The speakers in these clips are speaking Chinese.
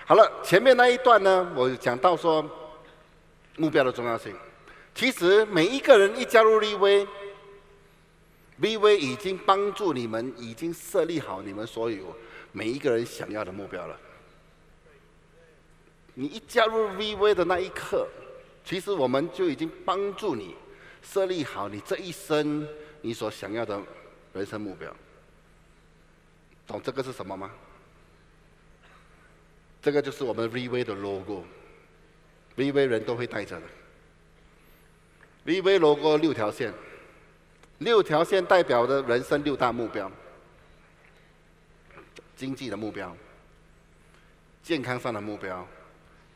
好了，前面那一段呢，我讲到说目标的重要性。其实每一个人一加入VV 已经帮助你们，已经设立好你们所有每一个人想要的目标了。你一加入 VV 的那一刻，其实我们就已经帮助你设立好你这一生你所想要的人生目标。懂这个是什么吗？这个就是我们 VV 的 logo，VV 人都会带着的。VV logo 6条线，6条线代表的人生6大目标：经济的目标、健康上的目标、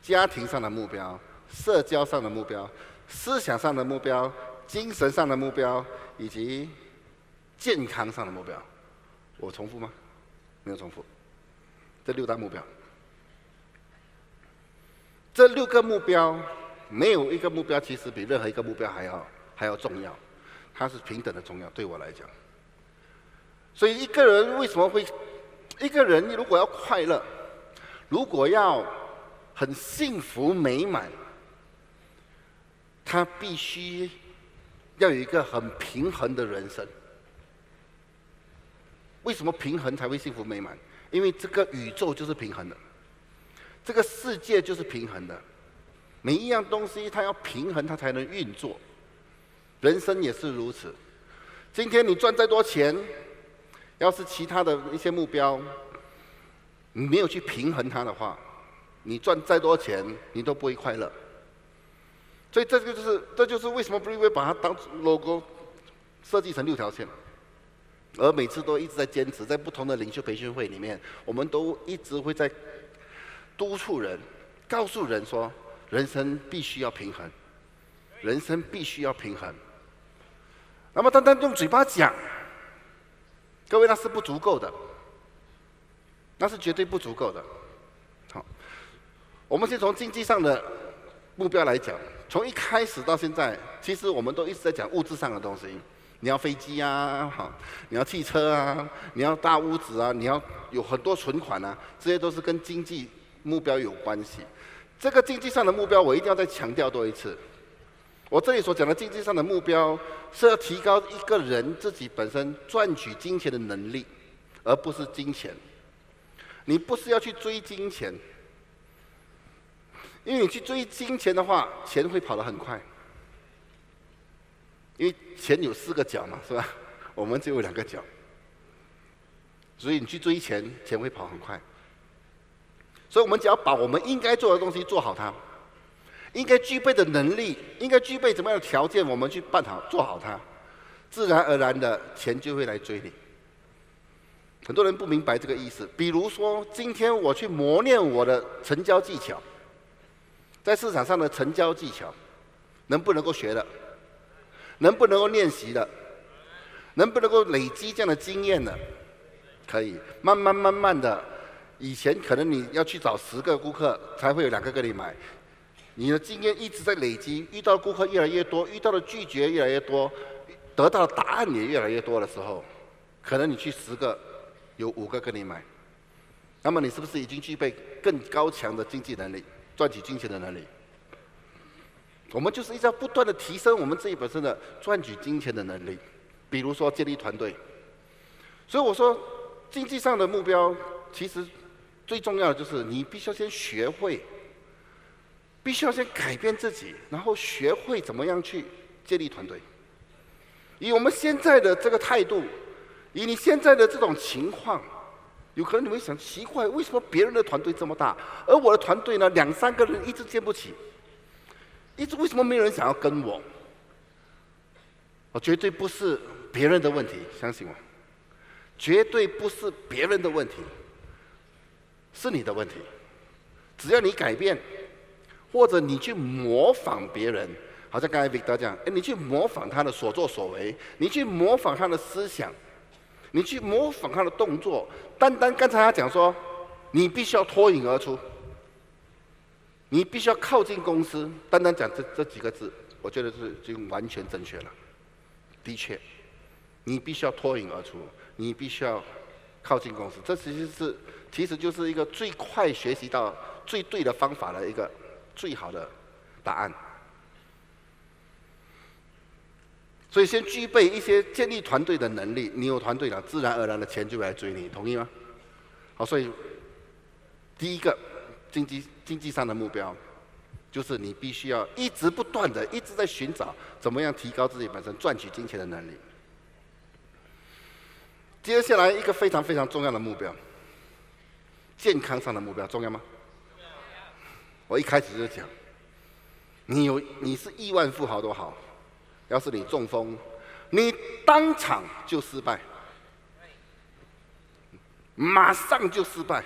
家庭上的目标、社交上的目标、思想上的目标、精神上的目标，以及健康上的目标。我重复吗？没有重复。这6大目标，这6个目标，没有一个目标其实比任何一个目标还要重要，它是平等的重要。对我来讲，所以一个人为什么会？一个人如果要快乐，如果要很幸福美满，他必须要有一个很平衡的人生。为什么平衡才会幸福美满？因为这个宇宙就是平衡的，这个世界就是平衡的，每一样东西它要平衡，它才能运作。人生也是如此。今天你赚再多钱，要是其他的一些目标，你没有去平衡它的话，你赚再多钱，你都不会快乐。所以这就是为什么 Breathe 把它当 logo 设计成6条线，而每次都一直在坚持，在不同的领袖培训会里面，我们都一直会在督促人，告诉人说，人生必须要平衡，人生必须要平衡。那么单单用嘴巴讲，各位那是不足够的，那是绝对不足够的。好，我们先从经济上的目标来讲，从一开始到现在，其实我们都一直在讲物质上的东西。你要飞机啊，你要汽车啊，你要大屋子啊，你要有很多存款啊，这些都是跟经济目标有关系。这个经济上的目标，我一定要再强调多一次。我这里所讲的经济上的目标，是要提高一个人自己本身赚取金钱的能力，而不是金钱。你不是要去追金钱，因为你去追金钱的话，钱会跑得很快。因为钱有4个角嘛，是吧？我们只有2个角，所以你去追钱，钱会跑很快。所以我们只要把我们应该做的东西做好它，应该具备的能力，应该具备怎么样的条件，我们去办好做好它，自然而然的钱就会来追你。很多人不明白这个意思。比如说，今天我去磨练我的成交技巧，在市场上的成交技巧，能不能够学的？能不能够练习的？能不能够累积这样的经验呢？可以，慢慢的。以前可能你要去找10个顾客才会有2个跟你买，你的经验一直在累积，遇到顾客越来越多，遇到的拒绝越来越多，得到的答案也越来越多的时候，可能你去10个有5个跟你买，那么你是不是已经具备更高强的经济能力，赚取金钱的能力？我们就是一直要不断的提升我们自己本身的赚取金钱的能力，比如说建立团队。所以我说，经济上的目标其实最重要的就是你必须要先学会，必须要先改变自己，然后学会怎么样去建立团队。以我们现在的这个态度，以你现在的这种情况，有可能你会想奇怪，为什么别人的团队这么大，而我的团队呢2、3个人一直建不起？为什么没有人想要跟我？我绝对不是别人的问题，相信我，绝对不是别人的问题，是你的问题。只要你改变，或者你去模仿别人，好像刚才 Victor 讲，你去模仿他的所作所为，你去模仿他的思想，你去模仿他的动作。单单刚才他讲说，你必须要脱颖而出。你必须要靠近公司，单单讲这几个字，我觉得是已经完全正确了。的确，你必须要脱颖而出，你必须要靠近公司，这其实就是一个最快学习到最对的方法的一个最好的答案。所以先具备一些建立团队的能力，你有团队了，自然而然的钱就会来追你，同意吗？好，所以第一个经济上的目标，就是你必须要一直不断的一直在寻找怎么样提高自己本身赚取金钱的能力。接下来一个非常非常重要的目标，健康上的目标重要吗？我一开始就讲，你是亿万富豪都好，要是你中风，你当场就失败，马上就失败。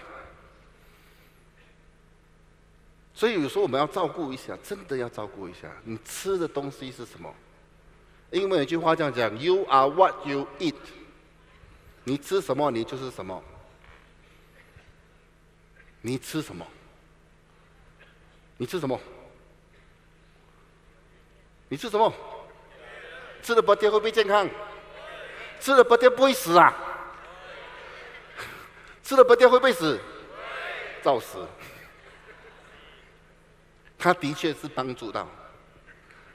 所以有时候我们要照顾一下，真的要照顾一下，你吃的东西是什么？英文有句话这样讲 ：“You are what you eat。”你吃什么，你就是什么。你吃什么？你吃什么？你吃什么？吃了不跌会不会健康？吃了不跌不会死啊？吃了不跌会不会死？照死。它的确是帮助到，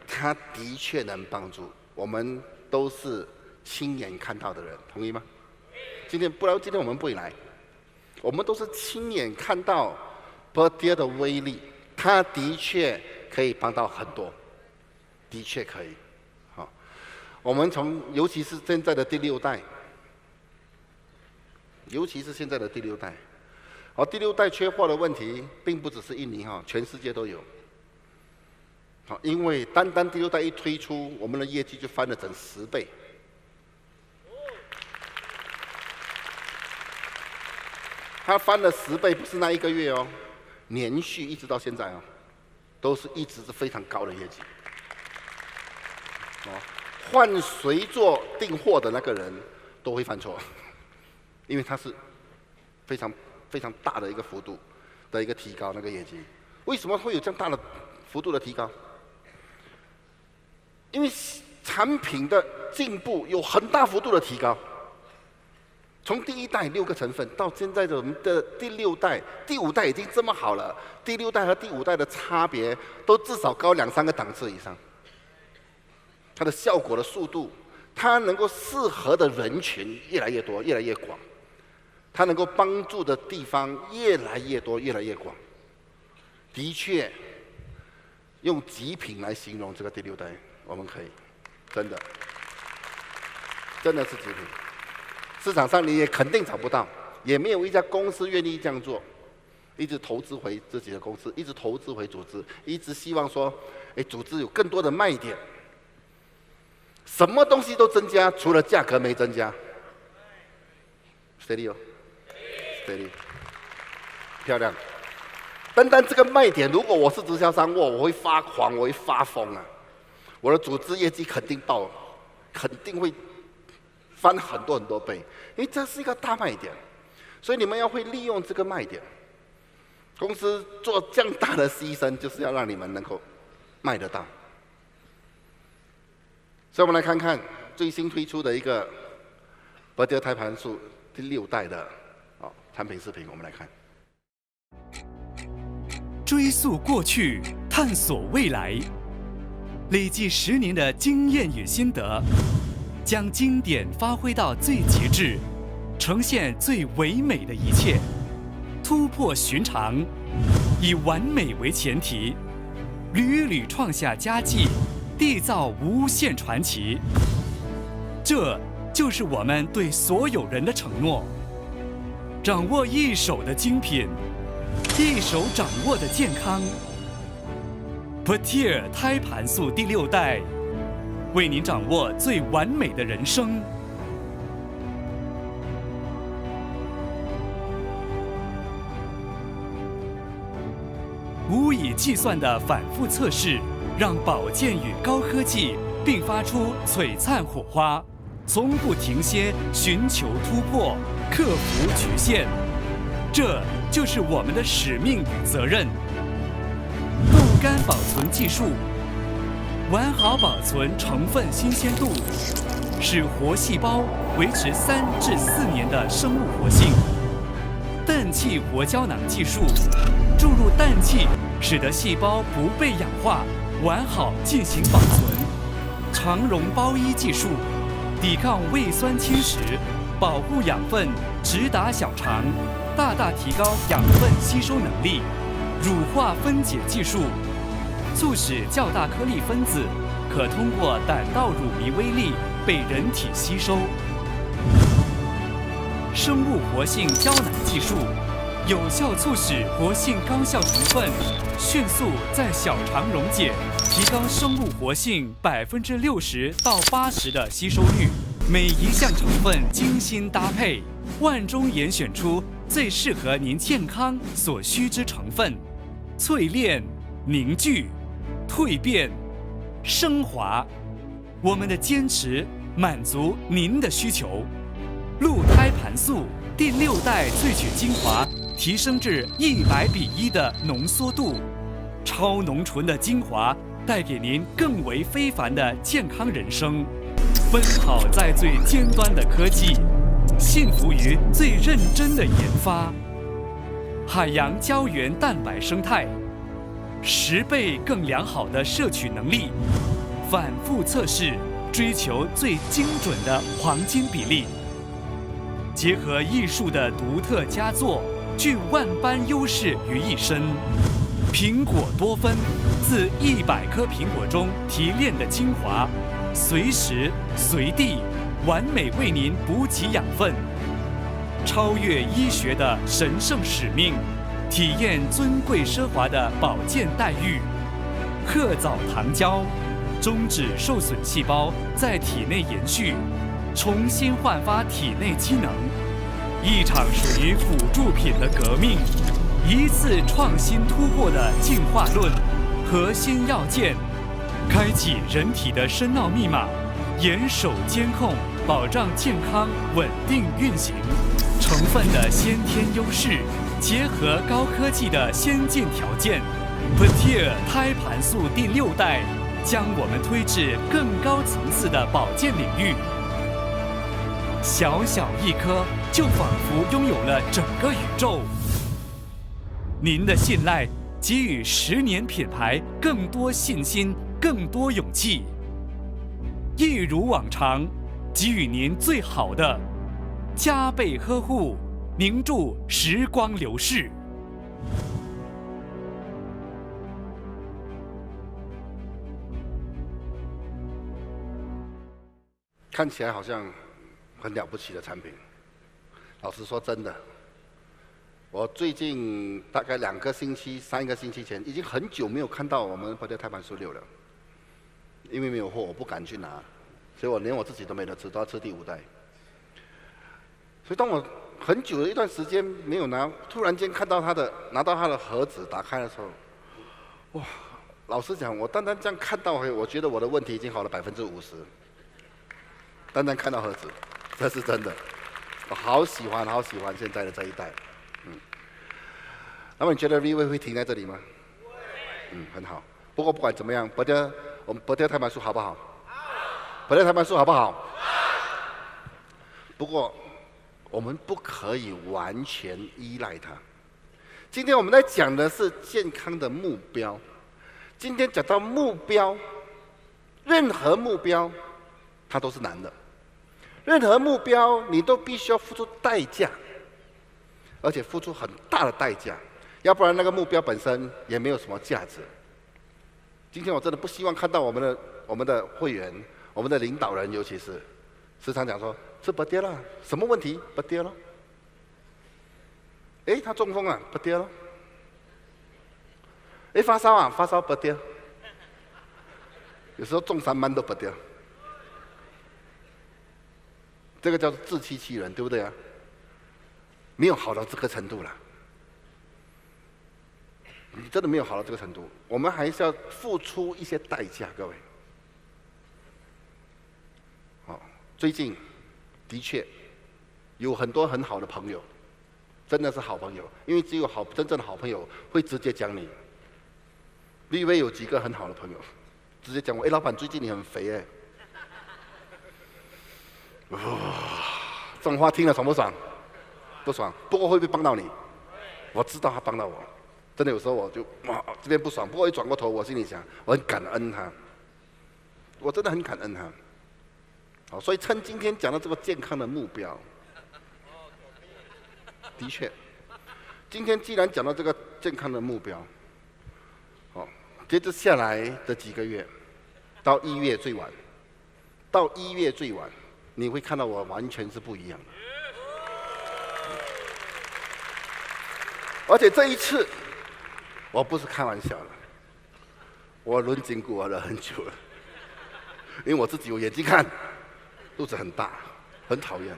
它的确能帮助。我们都是亲眼看到的人，同意吗？不然今天我们不会来。我们都是亲眼看到不跌的威力，它的确可以帮到很多，的确可以。好，我们尤其是现在的第六代，好，第六代缺货的问题，并不只是印尼哈，全世界都有。好，因为单第六代一推出，我们的业绩就翻了整10倍。它翻了10倍，不是那一个月哦，连续一直到现在哦，都是一直是非常高的业绩。哦，换谁做订货的那个人都会犯错，因为它是非常非常大的一个幅度的一个提高那个业绩。为什么会有这样大的幅度的提高？因为产品的进步有很大幅度的提高。从第1代6个成分到现在我们的第6代、第5代已经这么好了，第6代和第5代的差别都至少高2、3个档次以上。它的效果的速度，它能够适合的人群越来越多、越来越广，它能够帮助的地方越来越多、越来越广。的确，用极品来形容这个第6代，我们可以，真的是极品。市场上你也肯定找不到，也没有一家公司愿意这样做，一直投资回自己的公司，一直投资回组织，一直希望说，组织有更多的卖点，什么东西都增加，除了价格没增加。steady 哦 ，steady， 漂亮。单这个卖点，如果我是直销商，我会发狂，我会发疯啊！我的组织业绩肯定爆，肯定会翻很多倍，因为这是一个大卖点，所以你们要会利用这个卖点。公司做这样大的牺牲，就是要让你们能够卖得到。所以我们来看看最新推出的一个博德胎盘素第6代的产品视频，我们来看。追溯过去，探索未来，累计10年的经验与心得。将经典发挥到最极致，呈现最唯美的一切，突破寻常，以完美为前提，屡屡创下佳绩，缔造无限传奇。这就是我们对所有人的承诺。掌握一手的精品，一手掌握的健康。Protea 胎盘素第6代。为您掌握最完美的人生。无以计算的反复测试，让保健与高科技并发出璀璨火花，从不停歇，寻求突破，克服局限。这就是我们的使命与责任。冻干保存技术。完好保存成分新鲜度，使活细胞维持3至4年的生物活性。氮气活胶囊技术，注入氮气，使得细胞不被氧化，完好进行保存。肠溶胞衣技术，抵抗胃酸侵蚀，保护养分直达小肠，大大提高养分吸收能力。乳化分解技术，促使较大颗粒分子可通过胆道乳糜微粒被人体吸收。生物活性胶囊技术，有效促使活性高效成分迅速在小肠溶解，提高生物活性60%到80%的吸收率。每一项成分精心搭配，万中严选出最适合您健康所需之成分，淬炼、凝聚、蜕变、升华。我们的坚持满足您的需求。鹿胎盘素第6代萃取精华提升至100:1的浓缩度，超浓醇的精华带给您更为非凡的健康人生。奔跑在最尖端的科技，幸福于最认真的研发。海洋胶原蛋白生态，10倍更良好的摄取能力，反复测试，追求最精准的黄金比例。结合艺术的独特佳作，聚万般优势于一身。苹果多酚，自100颗苹果中提炼的精华，随时随地完美为您补给养分。超越医学的神圣使命，体验尊贵奢华的保健待遇。褐藻糖胶，终止受损细胞在体内延续，重新焕发体内机能。一场属于辅助品的革命，一次创新突破的进化论。核心要件，开启人体的深奥密码，严守监控，保障健康稳定运行。成分的先天优势，结合高科技的先进条件 ，Petir 胎盘素第6代将我们推至更高层次的保健领域。小小一颗，就仿佛拥有了整个宇宙。您的信赖给予10年品牌更多信心，更多勇气。一如往常，给予您最好的，加倍呵护，凝住时光流逝。看起来好像很了不起的产品。老实说，真的，我最近大概3个星期前，已经很久没有看到我们Petir胎盘素6了，因为没有货，我不敢去拿，所以我连我自己都没得吃，都要吃第5代。所以当我很久的一段时间没有拿，突然间看到拿到它的盒子打开的时候，哇！老实讲，我单单这样看到，我觉得我的问题已经好了50%。单单看到盒子，这是真的，我好喜欢现在的这一代。那么你觉得 V-Way 会停在这里吗？很好。不过不管怎么样，我们Petir胎盘素好不好？Petir胎盘素好不好？不过我们不可以完全依赖它。今天我们在讲的是健康的目标。今天讲到目标，任何目标它都是难的。任何目标你都必须要付出代价，而且付出很大的代价，要不然那个目标本身也没有什么价值。今天我真的不希望看到我们的会员、我们的领导人，尤其是时常讲说吃Petir了，什么问题Petir了？他中风了Petir了？发烧啊，发烧Petir。有时候中3班都Petir。这个叫做自欺欺人，对不对啊？没有好到这个程度了，你真的没有好到这个程度。我们还是要付出一些代价，各位。最近的确有很多很好的朋友，真的是好朋友，因为只有真正的好朋友会直接讲你。你以为有几个很好的朋友，直接讲我，老板最近你很肥这种话听了爽不爽？不爽。不过会不会帮到你？我知道他帮到我，真的有时候我就哇这边不爽，不过一转过头，我心里想，我很感恩他，我真的很感恩他。好，所以趁今天讲到这个健康的目标，的确，今天既然讲到这个健康的目标，好，接着下来的几个月，到1月最晚，你会看到我完全是不一样的。而且这一次，我不是开玩笑的，我轮筋骨了很久了，因为我自己有眼睛看，肚子很大，很讨厌。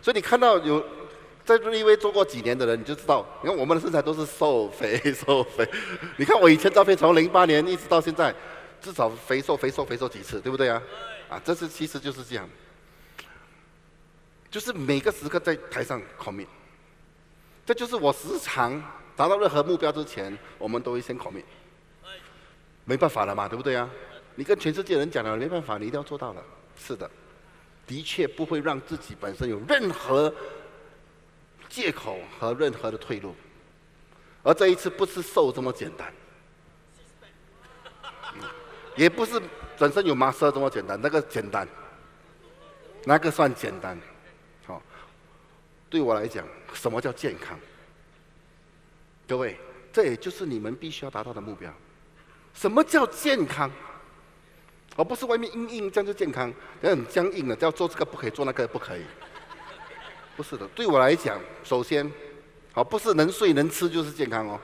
所以你看到有在瑞威做过几年的人，你就知道，你看我们的身材都是瘦肥。你看我以前照片从08年一直到现在，至少肥瘦几次，对不对啊？啊，其实就是这样，就是每个时刻在台上 commit。这就是我时常达到任何目标之前，我们都会先 commit。没办法了嘛，对不对啊？你跟全世界人讲了，没办法，你一定要做到了。是的，的确不会让自己本身有任何借口和任何的退路。而这一次不是瘦这么简单，也不是本身有muscle这么简单，那个简单，那个算简单。好，对我来讲，什么叫健康？各位，这也就是你们必须要达到的目标。什么叫健康？而不是外面硬这样就健康，很僵硬的，要做这个不可以，做那个不可以。不是的，对我来讲，首先，好，不是能睡能吃就是健康哦，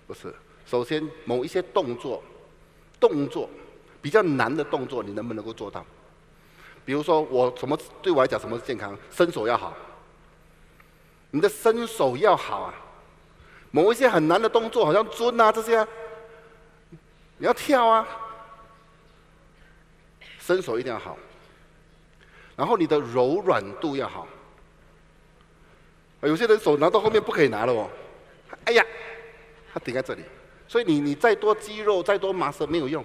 不是。首先，某一些动作比较难的动作，你能不能够做到？比如说，对我来讲，什么是健康？身手要好，你的身手要好啊。某一些很难的动作，好像蹲啊这些啊，你要跳啊，身手一定要好。然后你的柔软度要好。有些人手拿到后面不可以拿了哦，哎呀，它顶在这里，所以你再多肌肉、再多麻绳没有用，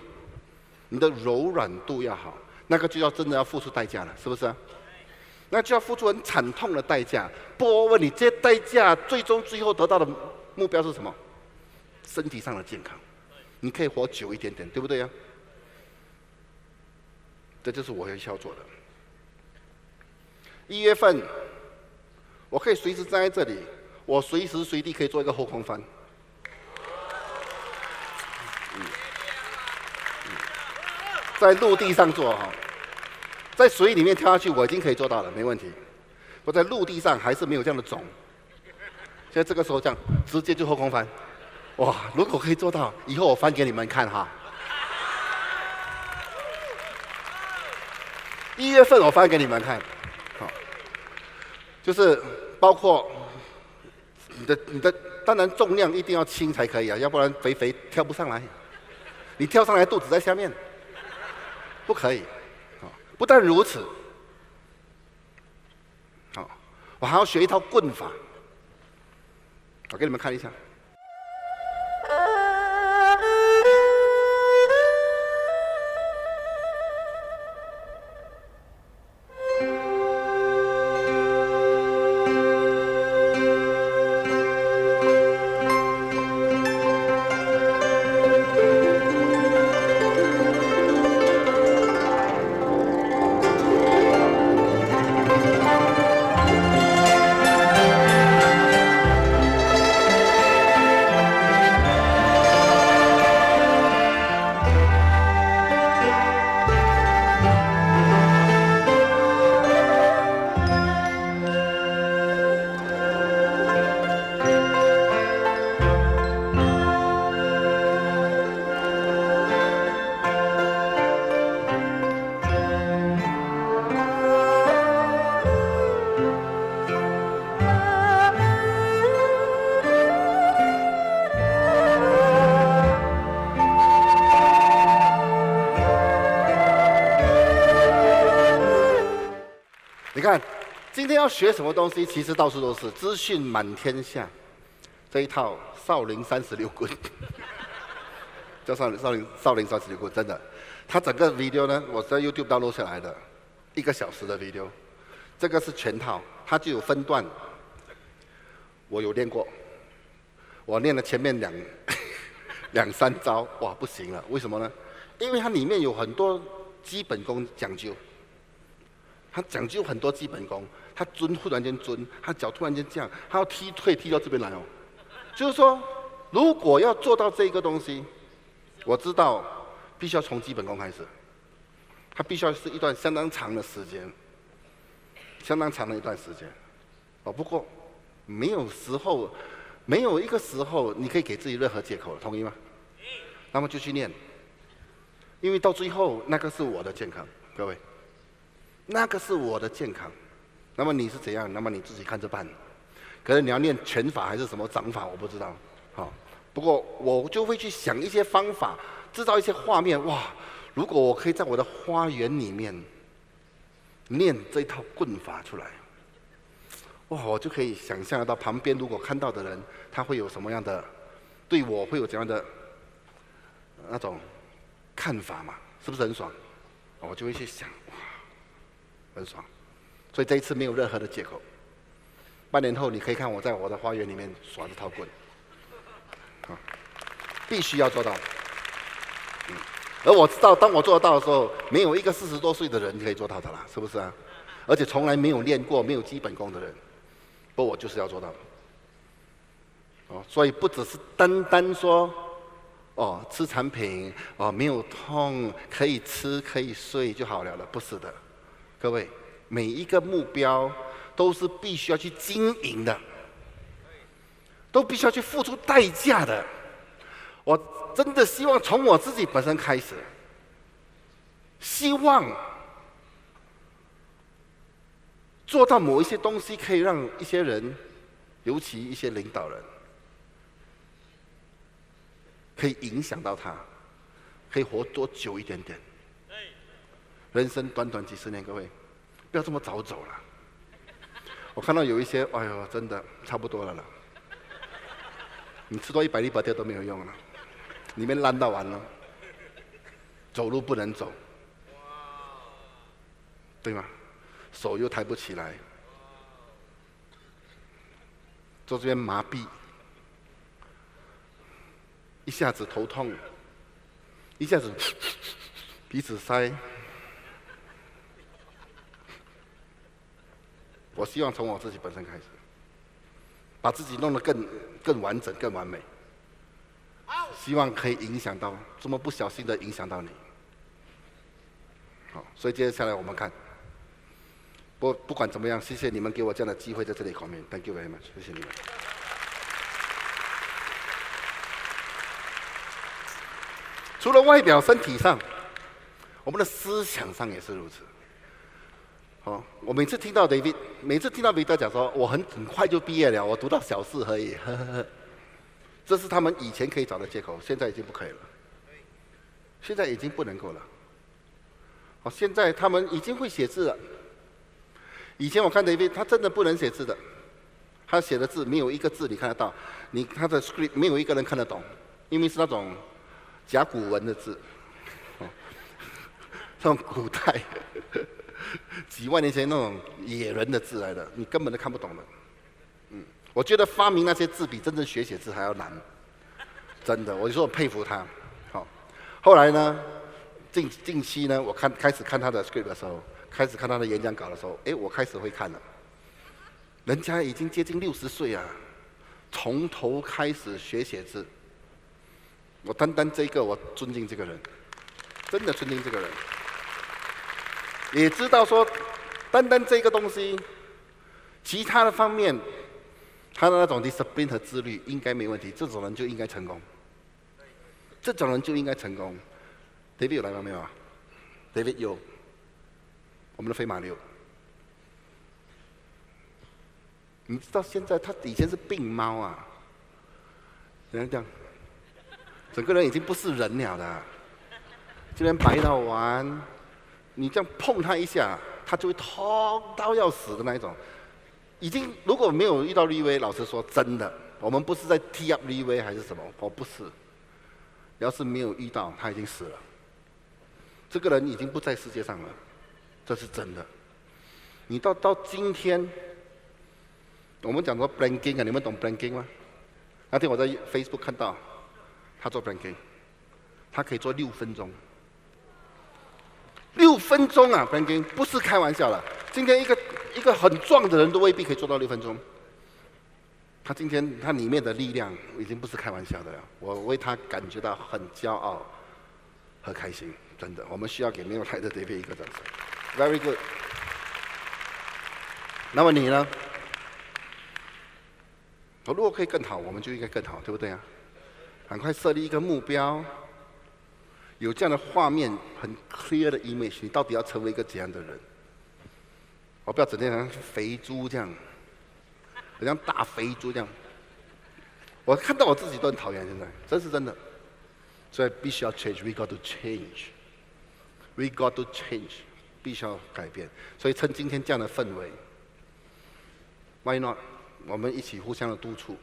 你的柔软度要好，那个就要真的要付出代价了，是不是啊？那就要付出很惨痛的代价。不过我问你，这些代价最后得到的目标是什么？身体上的健康，你可以活久一点点，对不对呀？这就是我需要做的。1月份，我可以随时站在这里，我随时随地可以做一个后空翻。在陆地上做哈，在水里面跳下去，我已经可以做到了，没问题。我在陆地上还是没有这样的种。现在这个时候这样，直接就后空翻，哇！如果可以做到，以后我翻给你们看哈。1月份我翻给你们看，好，就是包括你的，当然重量一定要轻才可以啊，要不然肥跳不上来。你跳上来肚子在下面，不可以。不但如此，好，我还要学一套棍法，我给你们看一下。你看，今天要学什么东西，其实到处都是，资讯满天下。这一套少林36棍，叫少林36棍，真的。它整个 video 呢，我在 YouTube download 下来的，1个小时的 video。这个是全套，它就有分段。我有练过，我练了前面两三招，哇，不行了，为什么呢？因为它里面有很多基本功讲究，它讲究很多基本功，他蹲忽然间蹲，他脚突然间这样，他要踢退踢到这边来哦。就是说，如果要做到这个东西，我知道必须要从基本功开始，它必须要是一段相当长的时间，相当长的一段时间。哦，不过没有一个时候你可以给自己任何借口，同意吗？那么就去练，因为到最后那个是我的健康，各位，那个是我的健康。那么你是怎样？那么你自己看着办。可能你要练拳法还是什么掌法，我不知道。好，不过我就会去想一些方法，制造一些画面。哇，如果我可以在我的花园里面练这套棍法出来，哇，我就可以想象得到旁边如果看到的人，他会有什么样的，对我会有怎样的那种看法嘛？是不是很爽？我就会去想，哇，很爽。所以这一次没有任何的借口。半年后你可以看我在我的花园里面耍这套棍，必须要做到。而我知道，当我做得到的时候，没有一个40多岁的人可以做到的啦，是不是啊？而且从来没有练过、没有基本功的人，不过我就是要做到。所以不只是单单说，吃产品，没有痛，可以吃可以睡就好了，不是的，各位。每一个目标都是必须要去经营的，都必须要去付出代价的。我真的希望从我自己本身开始，希望做到某一些东西，可以让一些人，尤其一些领导人，可以影响到他，可以活多久一点点。人生短短几十年，各位。不要这么早走了。我看到有一些，哎呦，真的差不多了啦。你吃多100粒白条都没有用了，里面烂到完了，走路不能走，对吗？手又抬不起来，坐这边麻痹，一下子头痛，一下子鼻子塞。我希望从我自己本身开始，把自己弄得更完整、更完美。希望可以影响到，这么不小心的影响到你。好，所以接下来我们看，不管怎么样，谢谢你们给我这样的机会在这里comment。Thank you very much， 谢谢你们。除了外表、身体上，我们的思想上也是如此。我每次听到 David 讲说，我很快就毕业了，我读到小4而已，这是他们以前可以找的借口，现在已经不可以了，现在已经不能够了。现在他们已经会写字了。以前我看 David， 他真的不能写字的，他写的字没有一个字你看得到，他的 script 没有一个人看得懂，因为是那种甲骨文的字，那种古代。几万年前那种野人的字来的，你根本都看不懂的。我觉得发明那些字比真正学写字还要难，真的，我就说我佩服他。好，后来呢，近期呢，我开始看他的 script 的时候，开始看他的演讲稿的时候，我开始会看了。人家已经接近60岁啊，从头开始学写字。我单这个，我尊敬这个人，真的尊敬这个人。也知道说，单这个东西，其他的方面，他的那种 discipline 和自律应该没问题，这种人就应该成功。这种人就应该成功。David 有来吗？没有啊 ？David 有，我们的飞马6。你知道现在他以前是病猫啊，怎样讲？整个人已经不是人了的，这边白到完。你这样碰他一下，他就会痛到要死的那一种。已经如果没有遇到立威，老实说，真的，我们不是在踢 up 立威还是什么，我不是。要是没有遇到，他已经死了。这个人已经不在世界上了，这是真的。你到今天，我们讲说 blanking 啊，你们懂 blanking 吗？那天我在 Facebook 看到他做 pancake， 他可以做6分钟。6分钟啊 ，pancake 不是开玩笑了。今天一个很壮的人都未必可以做到6分钟。他今天他里面的力量已经不是开玩笑的了，我为他感觉到很骄傲和开心，真的。我们需要给没有来的 David 一个掌声 ，Very good。那么你呢？如果可以更好，我们就应该更好，对不对啊？赶快设立一个目标，有这样的画面，很 clear 的 image， 你到底要成为一个怎样的人？我不要整天像肥猪这样，好像大肥猪这样。我看到我自己都很讨厌，现在这是真的。所以必须要 change，we got to change，we got to change， 必须要改变。所以趁今天这样的氛围 ，why not？ 我们一起互相的督促，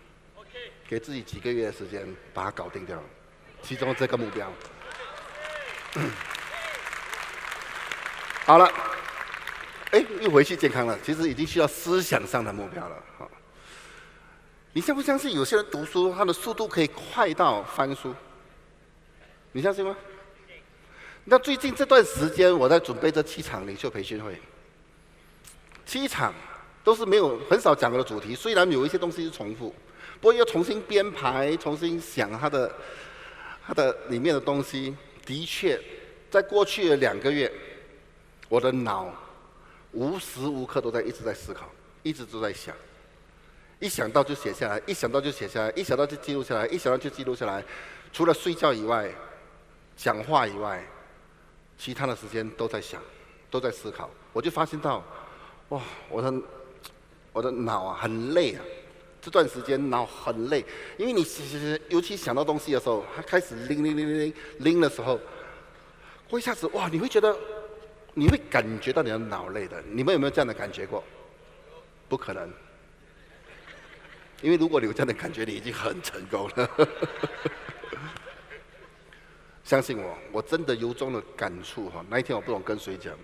给自己几个月的时间把它搞定掉，其中这个目标。好了，又回去健康了。其实已经需要思想上的目标了。好，你相不相信有些人读书，他的速度可以快到翻书？你相信吗？那最近这段时间，我在准备这7场领袖培训会，7场。都是很少讲过的主题，虽然有一些东西是重复，不过要重新编排、重新想它的里面的东西。的确，在过去的2个月，我的脑无时无刻都一直在思考，一直都在想，一想到就写下来，一想到就写下来，一想到就记录下来，一想到就记录下来。除了睡觉以外，讲话以外，其他的时间都在想，都在思考。我就发现到，哇，我的脑啊很累啊，这段时间脑很累，因为你尤其想到东西的时候，它开始拎的时候，过一下子哇，你会感觉到你的脑累的。你们有没有这样的感觉过？不可能，因为如果你有这样的感觉，你已经很成功了。相信我，我真的由衷的感触哈。那一天我不懂跟谁讲。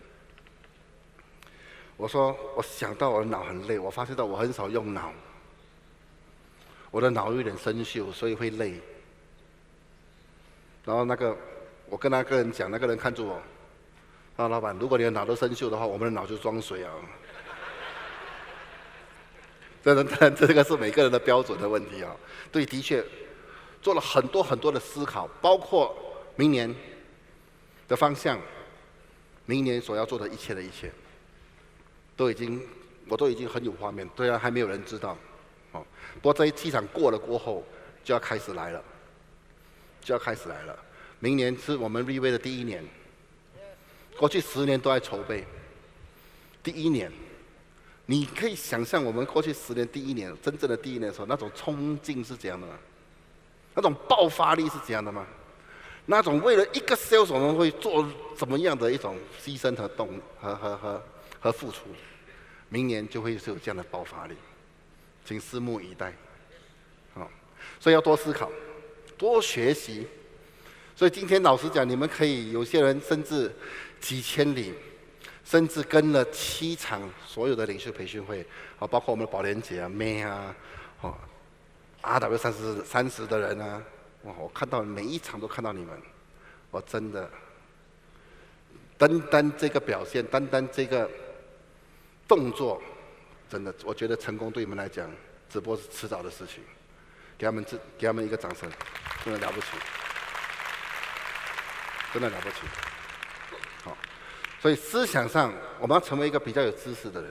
我说，我想到我的脑很累，我发现到我很少用脑，我的脑有点生锈，所以会累。然后我跟那个人讲，那个人看住我，他说：“老板，如果你的脑都生锈的话，我们的脑就装水啊。”当然，这个是每个人的标准的问题啊。对，的确做了很多很多的思考，包括明年的方向，明年所要做的一切。我都已经很有画面，虽然还没有人知道，不过这7场过了过后，就要开始来了。明年是我们 Reway 的第1年，过去10年都在筹备。第1年，你可以想象我们过去10年第1年，真正的第1年的时候，那种冲劲是怎样的吗？那种爆发力是怎样的吗？那种为了一个 sales 我们会做怎么样的一种牺牲和付出，明年就会是有这样的爆发力，请拭目以待。所以要多思考，多学习。所以今天老实讲，你们可以有些人甚至几千里，甚至跟了7场所有的领袖培训会，包括我们的宝莲姐啊、妹啊、RW30的人啊，我看到每一场都看到你们，我真的单这个表现，单这个动作，真的，我觉得成功对你们来讲，只不过是迟早的事情。给他们一个掌声，真的了不起，真的了不起。好，所以思想上，我们要成为一个比较有知识的人。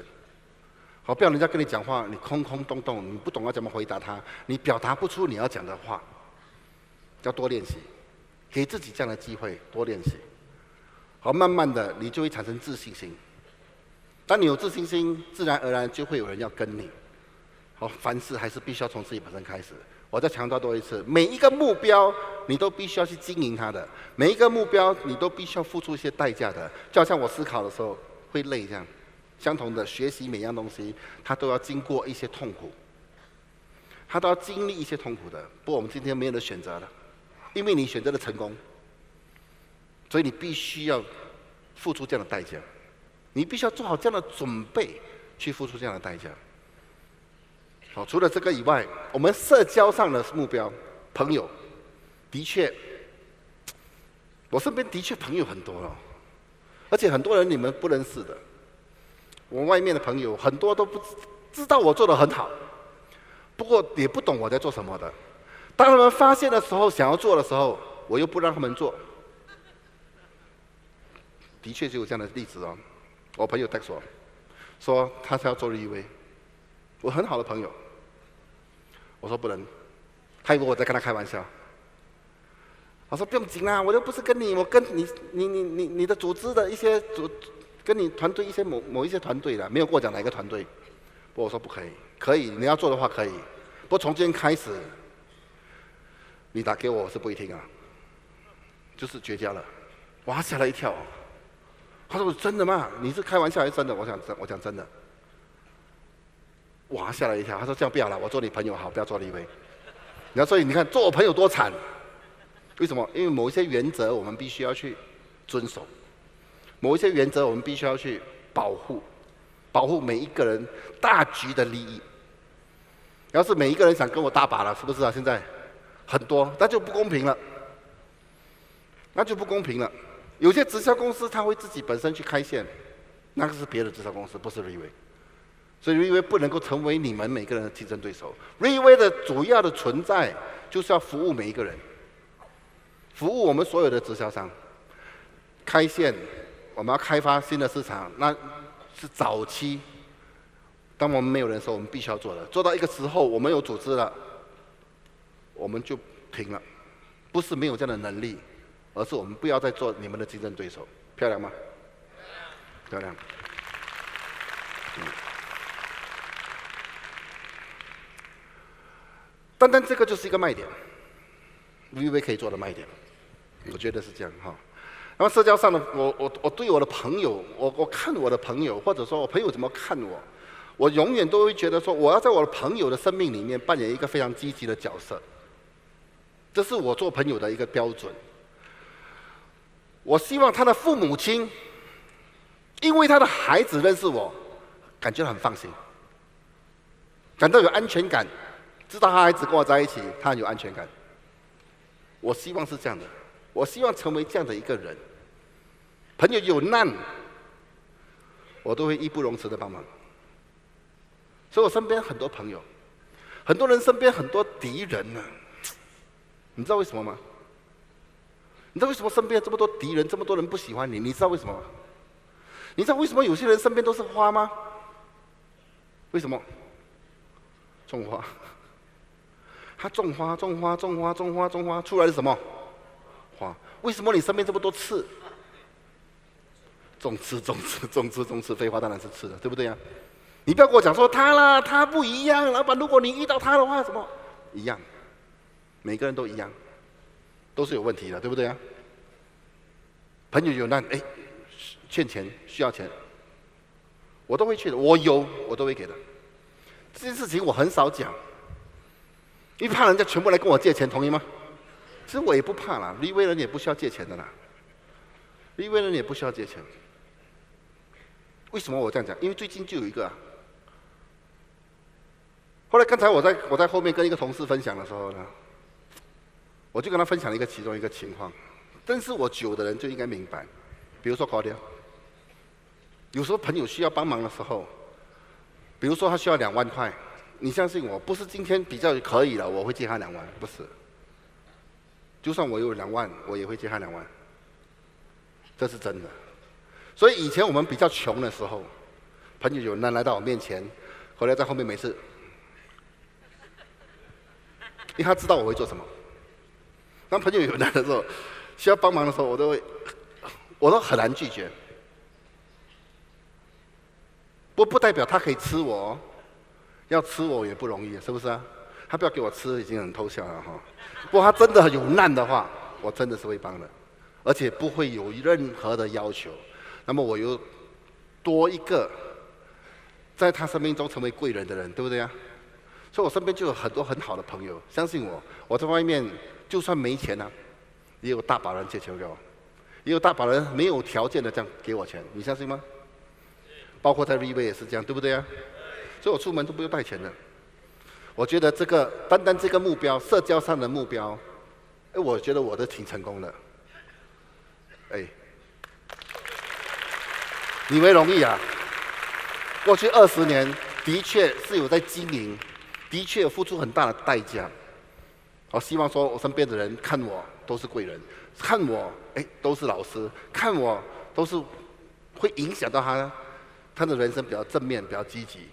好，不要人家跟你讲话，你空空洞洞，你不懂要怎么回答他，你表达不出你要讲的话，要多练习，给自己这样的机会，多练习。好，慢慢的，你就会产生自信心。当你有自信心，自然而然就会有人要跟你。好，凡事还是必须要从自己本身开始。我再强调多一次，每一个目标你都必须要去经营它的，每一个目标你都必须要付出一些代价的。就好像我思考的时候会累这样，相同的学习每样东西，它都要经过一些痛苦，它都要经历一些痛苦的。不过我们今天没有的选择了，因为你选择了成功，所以你必须要付出这样的代价。你必须要做好这样的准备，去付出这样的代价。好，除了这个以外，我们社交上的目标，朋友，的确，我身边的确朋友很多了，而且很多人你们不认识的。我外面的朋友很多都不知道我做得很好，不过也不懂我在做什么的。当他们发现的时候，想要做的时候，我又不让他们做。的确就有这样的例子哦。我朋友text我，说他是要做立威，我很好的朋友。我说不能，他以为我在跟他开玩笑。我说不用紧啦，我又不是跟你，我跟你的组织的一些跟你团队一些某一些团队的，没有跟我讲哪一个团队。不过我说不可以，可以，你要做的话可以。不过从今天开始，你打给我是不会听啊，就是绝交了。哇，吓了一跳。他说真的吗？你是开玩笑还是真的？我讲真的。哇，吓了一跳。他说这样不要了，我做你朋友好，不要做立威。所以你看，做我朋友多惨。为什么？因为某一些原则我们必须要去遵守，某一些原则我们必须要去保护每一个人大局的利益。要是每一个人想跟我大把了，是不是啊？现在很多，那就不公平了，有些直销公司他会自己本身去开线，那个是别的直销公司，不是立威。所以立威不能够成为你们每个人的竞争对手。立威的主要的存在就是要服务每一个人，服务我们所有的直销商。开线，我们要开发新的市场，那是早期。当我们没有人的时候，我们必须要做的。做到一个时候，我们有组织了，我们就停了。不是没有这样的能力，而是我们不要再做你们的竞争对手。漂亮吗？漂亮。单单这个就是一个卖点 ，VV 可以做的卖点，我觉得是这样哈。然后社交上的，我对我的朋友，我看我的朋友，或者说我朋友怎么看我，我永远都会觉得说，我要在我的朋友的生命里面扮演一个非常积极的角色，这是我做朋友的一个标准。我希望他的父母亲，因为他的孩子认识我，感觉很放心，感到有安全感，知道他孩子跟我在一起，他很有安全感。我希望是这样的，我希望成为这样的一个人。朋友有难，我都会义不容辞的帮忙。所以我身边很多朋友，很多人身边很多敌人呢、你知道为什么吗？你知道为什么身边这么多敌人，这么多人不喜欢你？你知道为什么吗？你知道为什么有些人身边都是花吗？为什么？种花，他种花，出来是什么？花。为什么你身边这么多刺？种刺，废话当然是刺的，对不对呀？你不要跟我讲说他啦，他不一样。老板，如果你遇到他的话，什么一样？每个人都一样，都是有问题的，对不对啊？朋友有难，欠钱需要钱，我都会去的，我都会给的。这件事情我很少讲，因为怕人家全部来跟我借钱，同意吗？其实我也不怕啦，立威人也不需要借钱的啦，立威人也不需要借钱。为什么我这样讲？因为最近就有一个后来刚才我在后面跟一个同事分享的时候呢，我就跟他分享了其中一个情况。但是我久的人就应该明白，比如说高调，有时候朋友需要帮忙的时候，比如说他需要2万块，你相信我，不是今天比较可以了，我会借他2万，不是。就算我有2万，我也会借他2万，这是真的。所以以前我们比较穷的时候，朋友有难来到我面前，后来在后面没事，因为他知道我会做什么。当朋友有难的时候，需要帮忙的时候，我都很难拒绝。不代表他可以吃我，要吃我也不容易，是不是啊？他不要给我吃，已经很偷笑了哈。不过他真的有难的话，我真的是会帮的，而且不会有任何的要求。那么我又多一个在他生命中成为贵人的人，对不对啊？所以我身边就有很多很好的朋友，相信我，我在外面就算没钱啊，也有大把人借钱给我，也有大把人没有条件的这样给我钱，你相信吗？包括在立威也是这样，对不对啊？所以我出门都不用带钱的。我觉得单单这个目标，社交上的目标，我觉得我都挺成功的。你为容易啊！过去20年的确是有在经营，的确有付出很大的代价。我希望说我身边的人看我都是贵人，看我都是老师，看我都是会影响到他的人生比较正面、比较积极。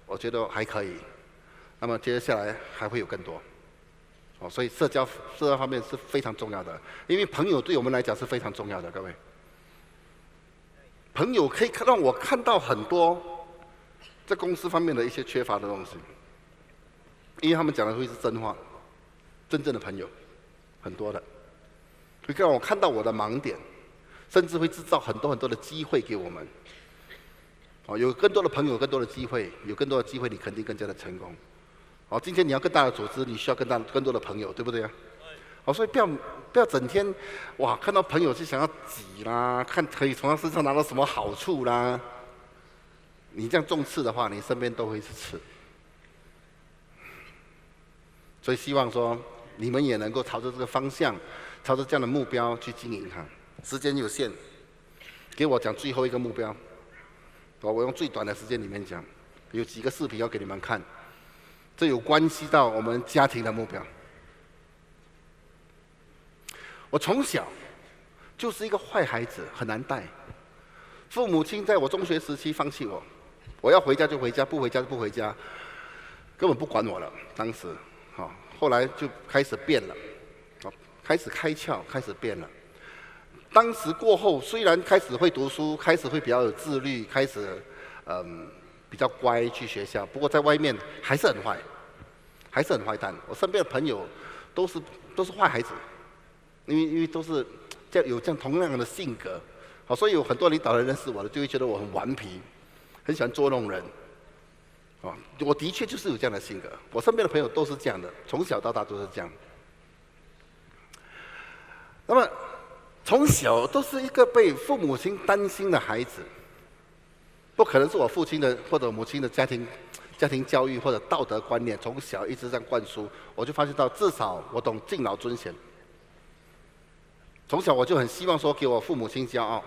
我觉得还可以。那么接下来还会有更多。所以社交方面是非常重要的，因为朋友对我们来讲是非常重要的，各位。朋友可以让我看到很多在公司方面的一些缺乏的东西，因为他们讲的会是真话，真正的朋友很多的，会让我看到我的盲点，甚至会制造很多很多的机会给我们。有更多的朋友，有更多的机会，有更多的机会，你肯定更加的成功。今天你要更大的组织，你需要更多的朋友，对不对啊？所以不要整天看到朋友就想要挤啦，看可以从他身上拿到什么好处啦。你这样重刺的话，你身边都会是刺。所以希望说你们也能够朝着这个方向，朝着这样的目标去经营它。时间有限，给我讲最后一个目标。我用最短的时间里面讲，有几个视频要给你们看。这有关系到我们家庭的目标。我从小就是一个坏孩子，很难带。父母亲在我中学时期放弃我，我要回家就回家，不回家就不回家，根本不管我了。当时，后来就开始变了，开始开窍，开始变了。当时过后，虽然开始会读书，开始会比较有自律，开始比较乖去学校，不过在外面还是很坏，还是很坏蛋。我身边的朋友都是坏孩子，因为都是有这样同样的性格，所以有很多领导人认识我的就会觉得我很顽皮，很喜欢捉弄人。我的确就是有这样的性格，我身边的朋友都是这样的，从小到大都是这样。那么从小都是一个被父母亲担心的孩子。不可能是我父亲的或者母亲的家庭教育或者道德观念从小一直这样灌输，我就发现到至少我懂敬老尊贤。从小我就很希望说给我父母亲骄傲，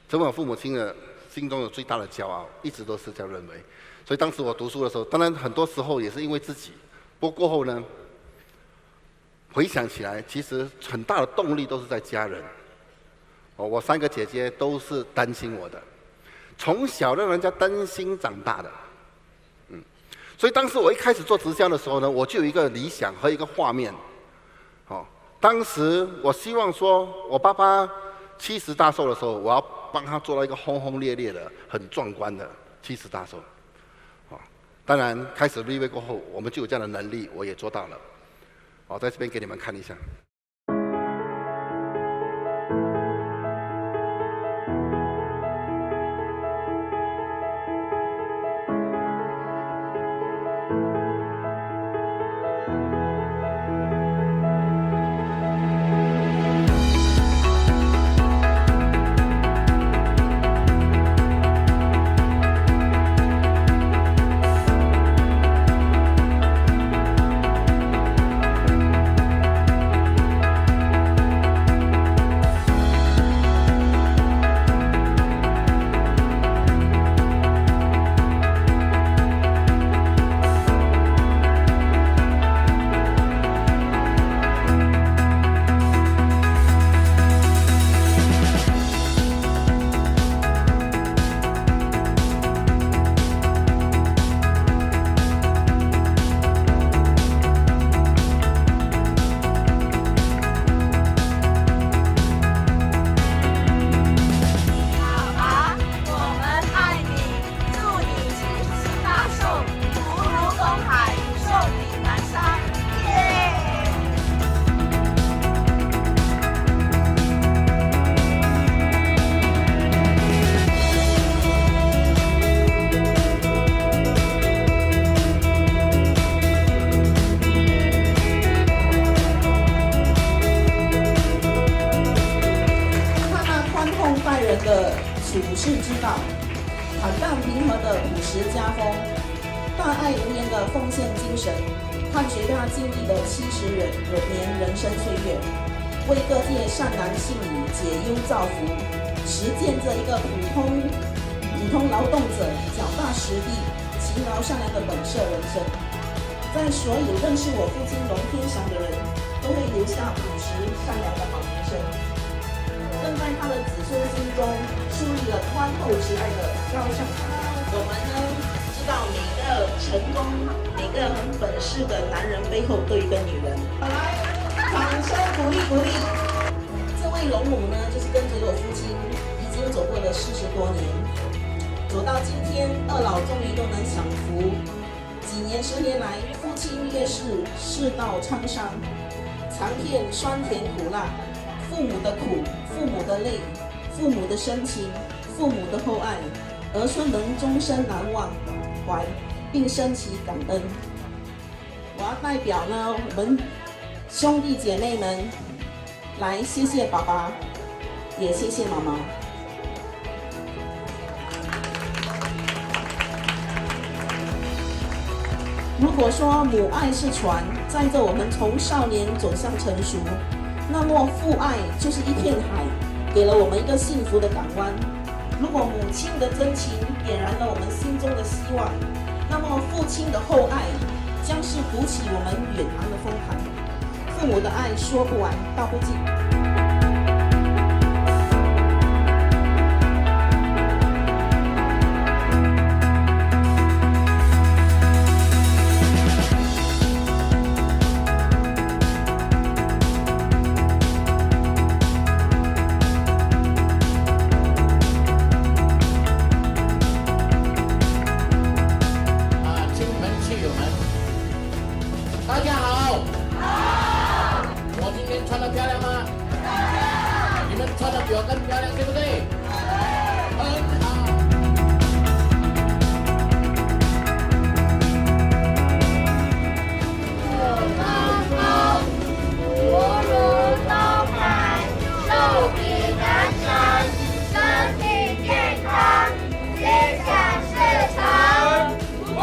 成为我父母亲的心中有最大的骄傲，一直都是这样认为。所以当时我读书的时候，当然很多时候也是因为自己，不过过后呢，回想起来，其实很大的动力都是在家人。我3个姐姐都是担心我的。从小让人家担心长大的，所以当时我一开始做直销的时候呢，我就有一个理想和一个画面，当时我希望说，我爸爸70大寿的时候，我要帮他做到一个轰轰烈烈的、很壮观的70大寿，当然开始立位过后，我们就有这样的能力，我也做到了，在这边给你们看一下。处世之道，他淡平和的50家风，大爱无言的奉献精神，探寻他经历的70年人生岁月，为各界善男信女解忧造福，实践着一个普通劳动者脚踏实地、勤劳善良的本色人生。在所有认识我父亲龙天祥的人，都会留下50善良的好名声，更在他的子孙心中树立了宽厚慈爱的高尚榜样。我们呢，知道每个成功、每个很本事的男人背后都有一个女人。来，掌声鼓励鼓励。这位龙母呢，就是跟随我父亲已经走过了40多年，走到今天，二老终于都能享福。几年10年来，父亲越是世道沧桑，尝遍酸甜苦辣，父母的苦，父母的泪，父母的深情，父母的厚爱，儿孙们终身难忘怀，并深起感恩。我要代表呢我们兄弟姐妹们来谢谢爸爸，也谢谢妈妈。如果说母爱是船，载着我们从少年走向成熟，那么父爱就是一片海，给了我们一个幸福的港湾。如果母亲的真情点燃了我们心中的希望，那么父亲的厚爱将是鼓起我们远航的风帆。父母的爱说不完，道不尽。大家好，我今天穿得漂亮吗？你们穿得比我更漂亮，对不对？很好。福如东海，寿比南山，身体健康，心想事成。哇！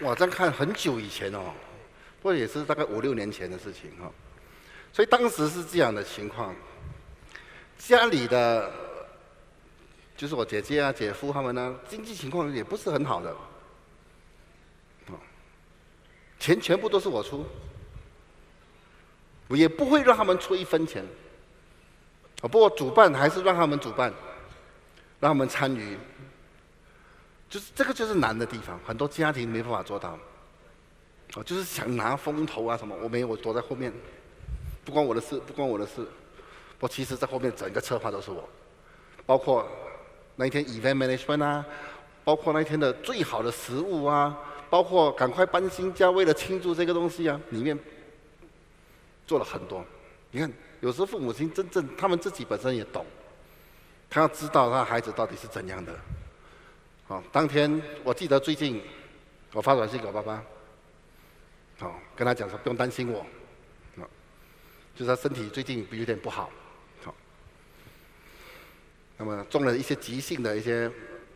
哇，这样看很久以前哦，不过也是大概5、6年前的事情哈。所以当时是这样的情况，家里的就是我姐姐啊、姐夫他们呢，经济情况也不是很好的，钱全部都是我出，我也不会让他们出1分钱。不过主办还是让他们主办，让他们参与。就是这个就是难的地方，很多家庭没办法做到。就是想拿风头啊什么，我没有，我躲在后面，不关我的事，不关我的事。我其实在后面整个策划都是我，包括那一天 event management 啊，包括那一天的最好的食物啊，包括赶快搬新家，为了庆祝这个东西啊，里面做了很多。你看，有时候父母亲真正他们自己本身也懂，他要知道他孩子到底是怎样的。当天我记得最近我发短信给我爸爸，跟他讲说不用担心我，就是他身体最近有点不好，那么中了一些急性的一些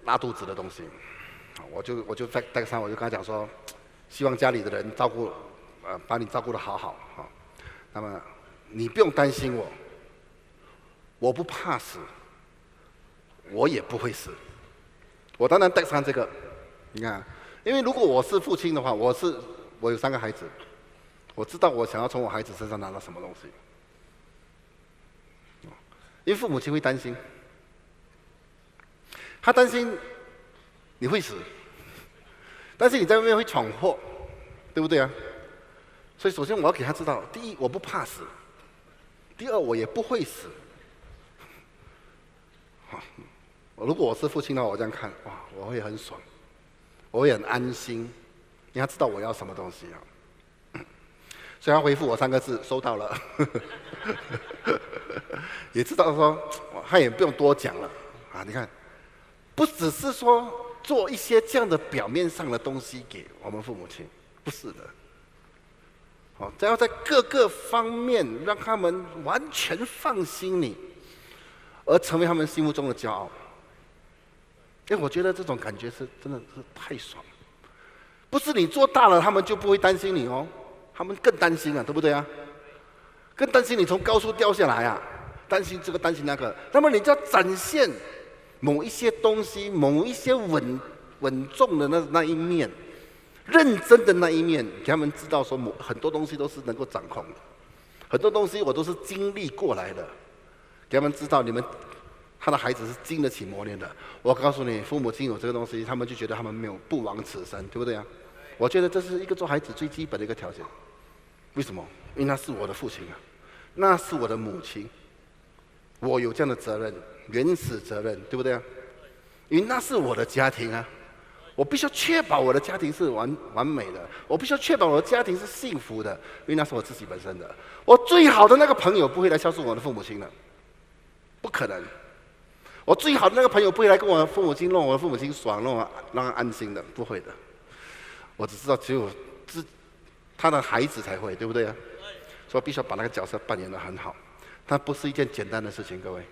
拉肚子的东西，我就在带上，我就跟他讲说，希望家里的人照顾，把你照顾得好好，那么你不用担心我，我不怕死，我也不会死。我当然带上这个，你看，因为如果我是父亲的话，我有3个孩子，我知道我想要从我孩子身上拿到什么东西。因为父母亲会担心，他担心你会死，担心你在外面会闯祸，对不对啊？所以首先我要给他知道，第一，我不怕死；第二，我也不会死。好，如果我是父亲的话，我这样看，哇，我会很爽，我会很安心，因为他知道我要什么东西啊。所以他回复我3个字：收到了。也知道说，他也不用多讲了啊！你看，不只是说做一些这样的表面上的东西给我们父母亲，不是的。好，只要在各个方面让他们完全放心你，而成为他们心目中的骄傲。因为我觉得这种感觉是真的是太爽了。不是你做大了，他们就不会担心你哦，他们更担心啊，对不对啊？更担心你从高处掉下来啊，担心这个担心那个。那么你就要展现某一些东西，某一些稳重的那一面，认真的那一面，给他们知道说很多东西都是能够掌控的，很多东西我都是经历过来的，给他们知道他的孩子是经得起磨练的。我告诉你，父母亲有这个东西，他们就觉得他们没有不枉此生，对不对啊？我觉得这是一个做孩子最基本的一个条件。为什么？因为那是我的父亲啊，那是我的母亲，我有这样的责任，原始责任，对不对啊？因为那是我的家庭啊，我必须要确保我的家庭是完美的，我必须要确保我的家庭是幸福的，因为那是我自己本身的。我最好的那个朋友不会来孝顺我的父母亲的，不可能。我最好的那个朋友不会来跟我的父母亲弄我的父母亲爽，让他安心的，不会的。我只知道只有他的孩子才会，对不对啊？所以必须要把那个角色扮演得很好，它不是一件简单的事情，各位。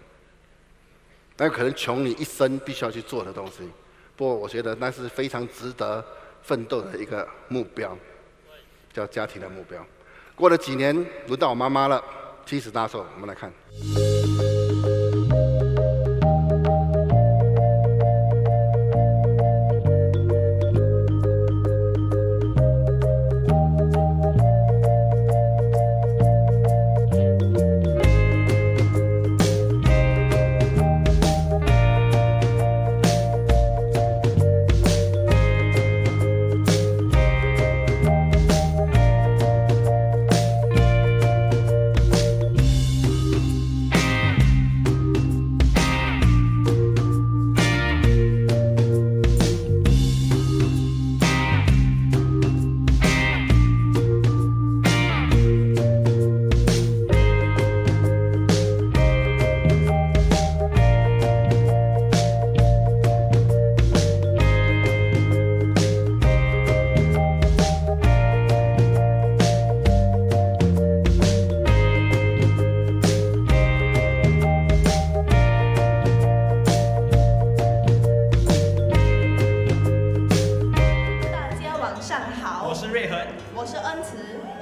那可能穷你一生必须要去做的东西，不过我觉得那是非常值得奋斗的一个目标，叫家庭的目标。过了几年，轮到我妈妈了，70大寿，我们来看。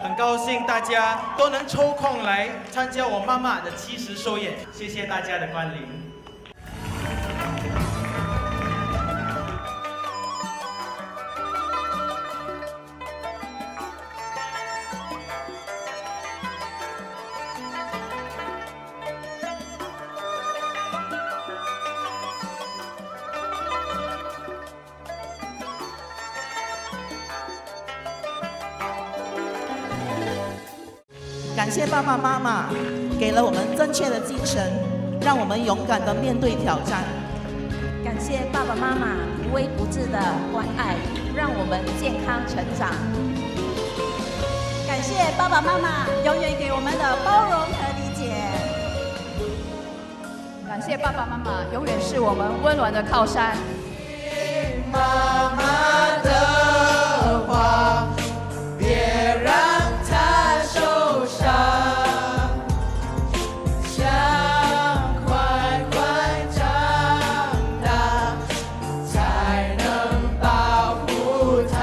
很高兴大家都能抽空来参加我妈妈的70寿宴，谢谢大家的光临。感谢爸爸妈妈给了我们正确的精神，让我们勇敢地面对挑战。感谢爸爸妈妈无微不至的关爱，让我们健康成长。感谢爸爸妈妈永远给我们的包容和理解。感谢爸爸妈妈永远是我们温暖的靠山。妈妈的话，别让她受伤，想快快长大，才能保护她。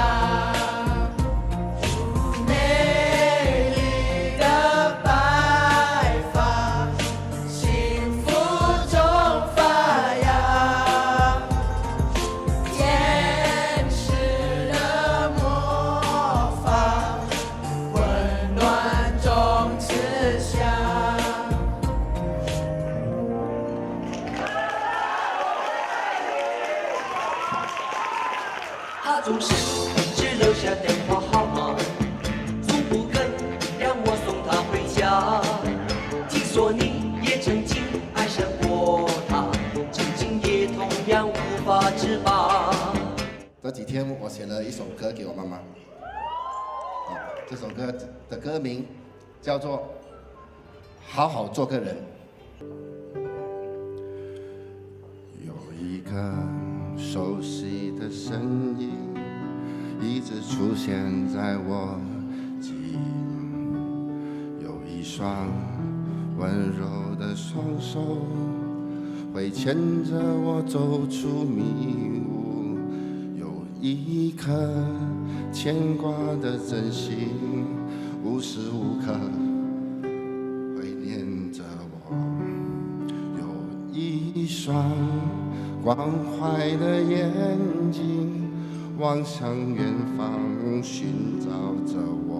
美丽的白发，幸福中发芽。天使他总是只留下电话号码，从不肯让我送他回家。听说你也曾经爱上过他，至今也同样无法自拔。这几天我写了一首歌给我妈妈，这首歌的歌名叫做《好好做个人》。有一个熟悉的身影一直出现在我记忆，有一双温柔的双手会牵着我走出迷雾，有一颗牵挂的真心无时无刻会念着我，有一双关怀的眼睛望向远方寻找着我。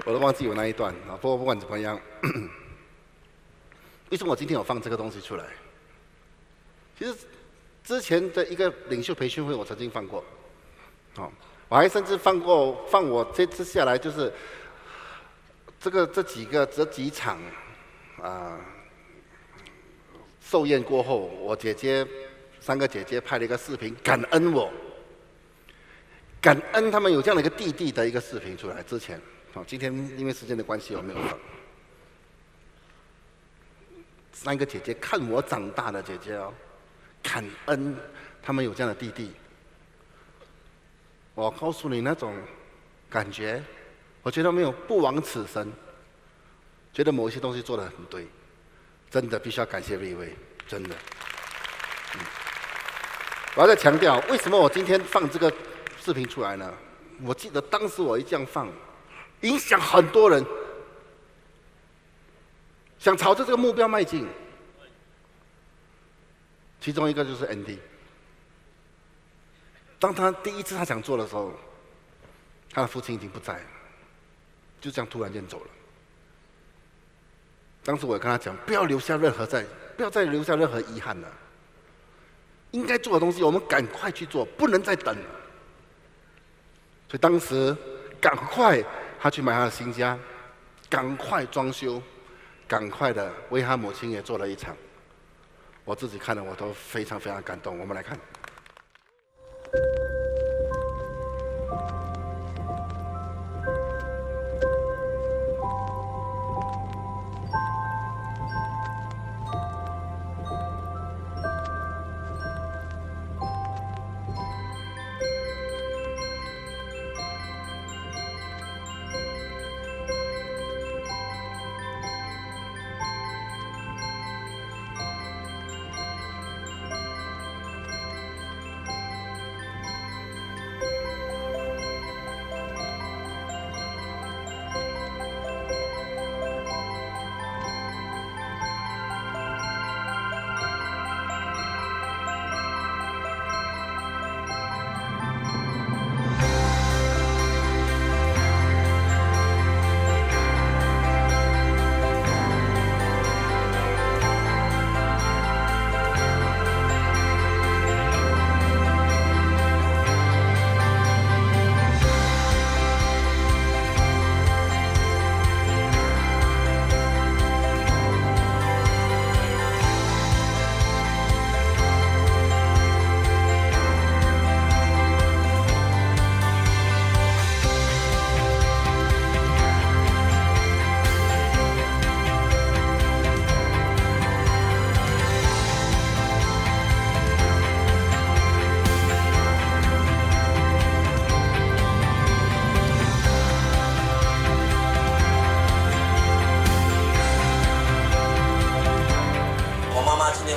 我都忘记有那一段啊。不过不管怎么样，为什么我今天有放这个东西出来？其实之前的一个领袖培训会，我曾经放过，我还甚至放我这次下来就是这几场寿宴过后，我3个姐姐拍了一个视频，感恩我。感恩他们有这样的一个弟弟的一个视频出来。之前，今天因为时间的关系我没有放。3个姐姐看我长大的姐姐哦，感恩他们有这样的弟弟。我告诉你那种感觉，我觉得没有不枉此生，觉得某一些东西做得很对，真的必须要感谢立威，真的。我要再强调，为什么我今天放这个视频出来呢？我记得当时我一这样放，影响很多人，想朝着这个目标迈进。其中一个就是 Andy， 当他第一次他想做的时候，他的父亲已经不在了，就这样突然间走了。当时我也跟他讲，不要再留下任何遗憾了。应该做的东西，我们赶快去做，不能再等了。所以当时赶快他去买他的新家，赶快装修，赶快的为他母亲也做了一场。我自己看了我都非常非常感动。我们来看。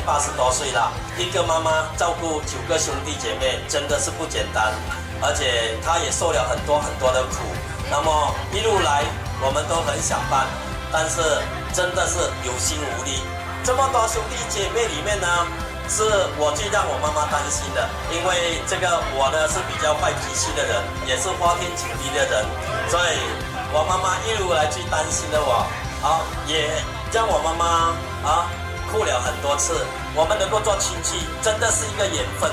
80多岁了，一个妈妈照顾9个兄弟姐妹真的是不简单，而且她也受了很多的苦。那么一路来我们都很想办，但是真的是有心无力。这么多兄弟姐妹里面呢，是我最让我妈妈担心的，因为这个我呢是比较坏脾气的人，也是花天酒地的人，所以我妈妈一路来最担心的我，也让我妈妈哭了很多次。我们能够做亲戚，真的是一个缘分，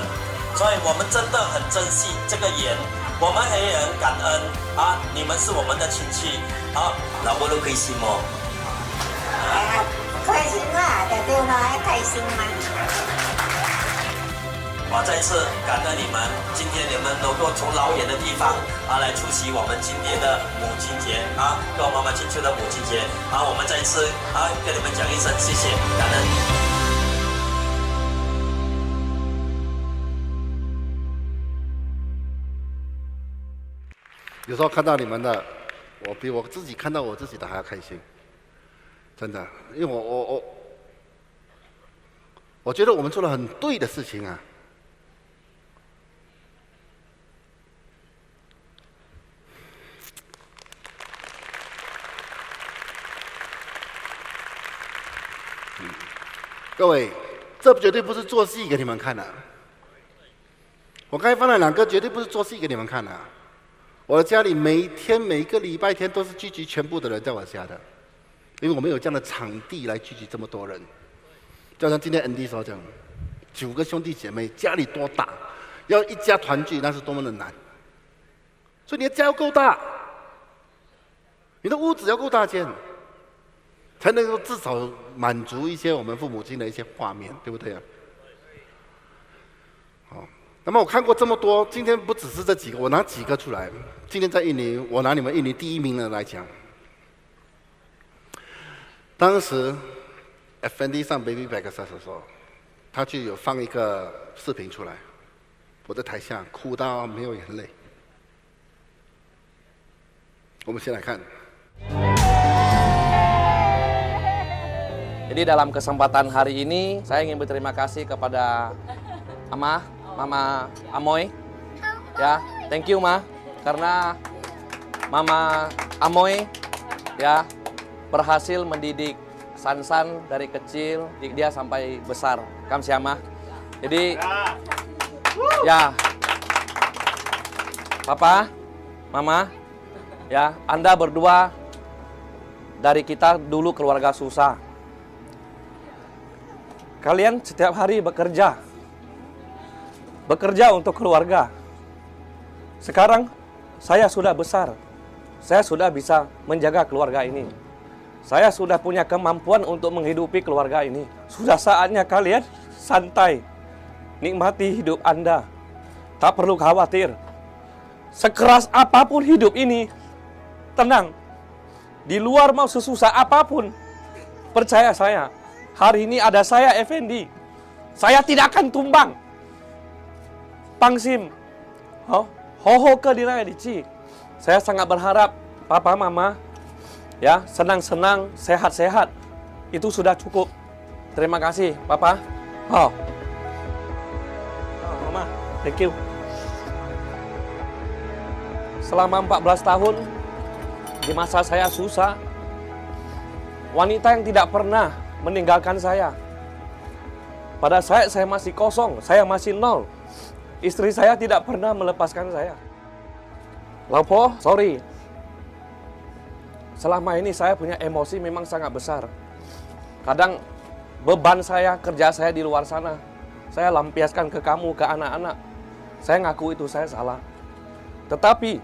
所以我们真的很珍惜这个缘，我们也很感恩你们是我们的亲戚老婆都开心哦。开心啦，对对啦，开心嘛。我再次感恩你们，今天你们能够从老远的地方来出席我们今年的母亲节跟我妈妈庆祝的母亲节我们再次跟你们讲一声谢谢，感恩。有时候看到你们的，我比我自己看到我自己的还要开心，真的，因为我觉得我们做了很对的事情啊。各位，这绝对不是做戏给你们看的。我刚才放了2个，绝对不是做戏给你们看的。我的家里每个礼拜天都是聚集全部的人在我家的，因为我们有这样的场地来聚集这么多人。就像今天 Andy 所讲，9个兄弟姐妹，家里多大，要一家团聚，那是多么的难。所以你的家要够大，你的屋子要够大间，才能够至少满足一些我们父母亲的一些画面，对不对啊？好，那么我看过这么多，今天不只是这几个，我拿几个出来。今天在印尼，我拿你们印尼第1名的来讲。当时 FND 上 Baby Back 的时候，他就有放一个视频出来，我在台下哭到没有眼泪。我们先来看。Jadi dalam kesempatan hari ini saya ingin berterima kasih kepada Mama Amoy, ya, thank you Ma, karena Mama Amoy, ya, berhasil mendidik Sansan dari kecil, dia sampai besar, Kamsiama. Jadi, ya, Papa, Mama, ya, Anda berdua dari kita dulu keluarga susah. Kalian setiap hari bekerja untuk keluarga. Sekarang saya sudah besar, saya sudah bisa menjaga keluarga ini. Saya sudah punya kemampuan untuk menghidupi keluarga ini. Sudah saatnya kalian santai, nikmati hidup Anda. Tak perlu khawatir. Sekeras apapun hidup ini, tenang. Di luar mau sesusah apapun, percaya saya. Hari ini ada saya, Effendi. Saya tidak akan tumbang. Pangsim, hoho ke dinaya dici. Saya sangat berharap Papa, Mama, ya, senang-senang, sehat-sehat. Itu sudah cukup. Terima kasih, Papa. Mama, thank you. Selama 14 tahun, di masa saya susah, wanita yang tidak pernah meninggalkan saya. Pada saat saya masih kosong, saya masih nol. Istri saya tidak pernah melepaskan saya. Lapo, sorry. Selama ini saya punya emosi memang sangat besar. Kadang beban saya, kerja saya di luar sana, saya lampiaskan ke kamu, ke anak-anak. Saya ngaku itu saya salah. Tetapi,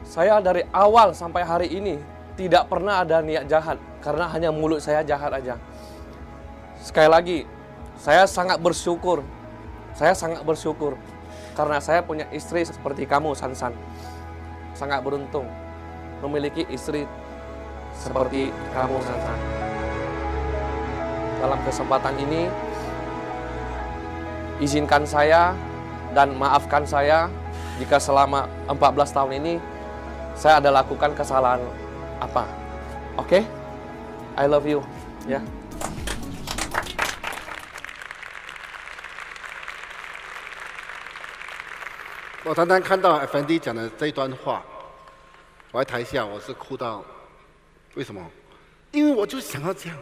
saya dari awal sampai hari ini tidak pernah ada niat jahat. Karena hanya mulut saya jahat aja. Sekali lagi, saya sangat bersyukur. Saya sangat bersyukur. Karena saya punya istri seperti kamu, Sansan. Sangat beruntung memiliki istri seperti kamu, Sansan. Dalam kesempatan ini, izinkan saya dan maafkan saya jika selama 14 tahun ini saya ada lakukan kesalahan apa. Oke? I love you. Ya. 我常常看到 FND 讲的这一段话，我在台下我是哭到，为什么？因为我就想要这样。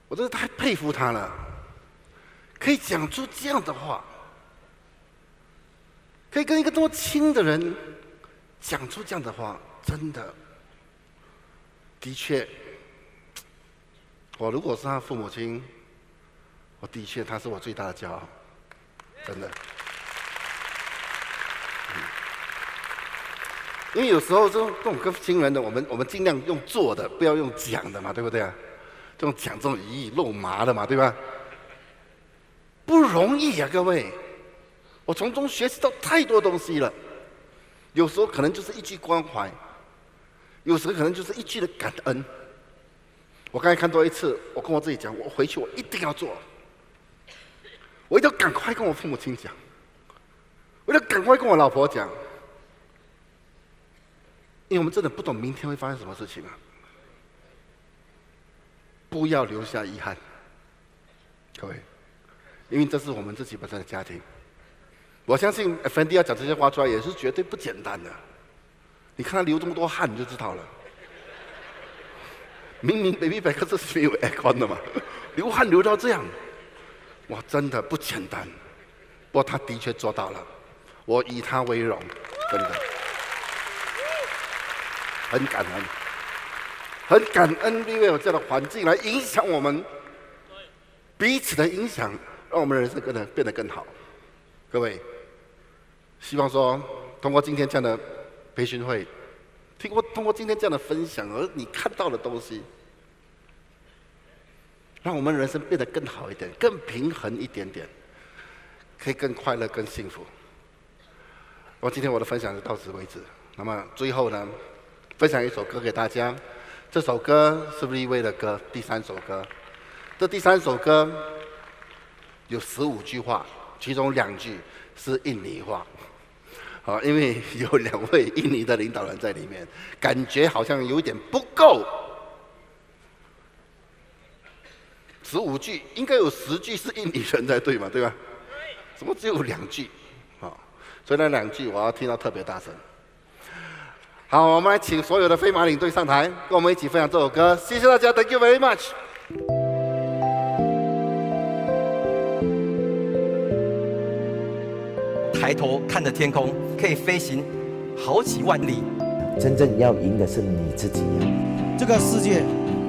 我真的太佩服他了，可以讲出这样的话，可以跟一个这么亲的人讲出这样的话，真的，的确，我如果是他父母亲，我的确他是我最大的骄傲，真的。因为有时候这种跟亲人的，我们尽量用做的，不要用讲的嘛，对不对啊？这种讲这种鱼肉麻的嘛，对吧？不容易啊，各位！我从中学习到太多东西了。有时候可能就是一句关怀，有时候可能就是一句的感恩。我刚才看多一次，我跟我自己讲，我回去我一定要做，我一定要赶快跟我父母亲讲，我一定要赶快跟我老婆讲，因为我们真的不懂明天会发生什么事情啊。不要留下遗憾，各位，因为这是我们自己本身的家庭。我相信 FND 要讲这些话出来，也是绝对不简单的。你看他流这么多汗，你就知道了。明明 Baby Back 这是没有 aircon 的嘛，流汗流到这样，哇，真的不简单。不过他的确做到了，我以他为荣，真的，很感恩。很感恩，因为有这样的环境来影响我们彼此的影响，让我们的人生变得更好。各位，希望说通过今天这样的培训会，通过今天这样的分享，而你看到的东西，让我们人生变得更好一点，更平衡一点点，可以更快乐、更幸福。今天我的分享就到此为止。那么最后呢，分享一首歌给大家。这首歌是立威的歌，第3首歌。这第3首歌有15句话，其中2句是印尼话。因为有2位印尼的领导人在里面，感觉好像有一点不够。15句应该有10句是印尼人才对嘛，对吧？怎么只有2句？所以那2句我要听到特别大声。好，我们来请所有的飞马领队上台，跟我们一起分享这首歌。谢谢大家 ，Thank you very much。抬头看着天空，可以飞行好几万里。真正要赢的是你自己。这个世界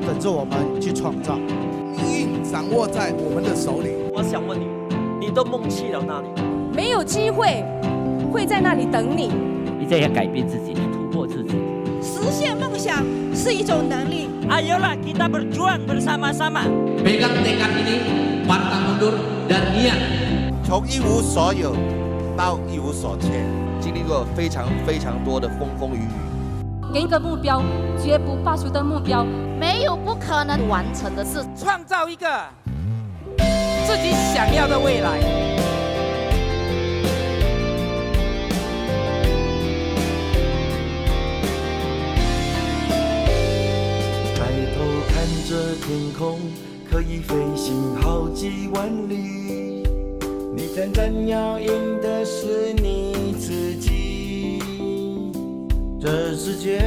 等着我们去创造，命运掌握在我们的手里。我想问你，你的梦去了哪里？没有机会会在那里等你。一再要改变自己。实现梦想是一种能力。Ayolah kita berjuang bersama-sama. Pegang tekad ini, pantang mundur dan niat. 从一无所有到一无所缺，经历过非常非常多的风风雨雨。给一个目标，绝不罢休的目标，没有不可能完成的事，创造一个自己想要的未来。这天空可以飞行好几万里，你真正要赢的是你自己。这世界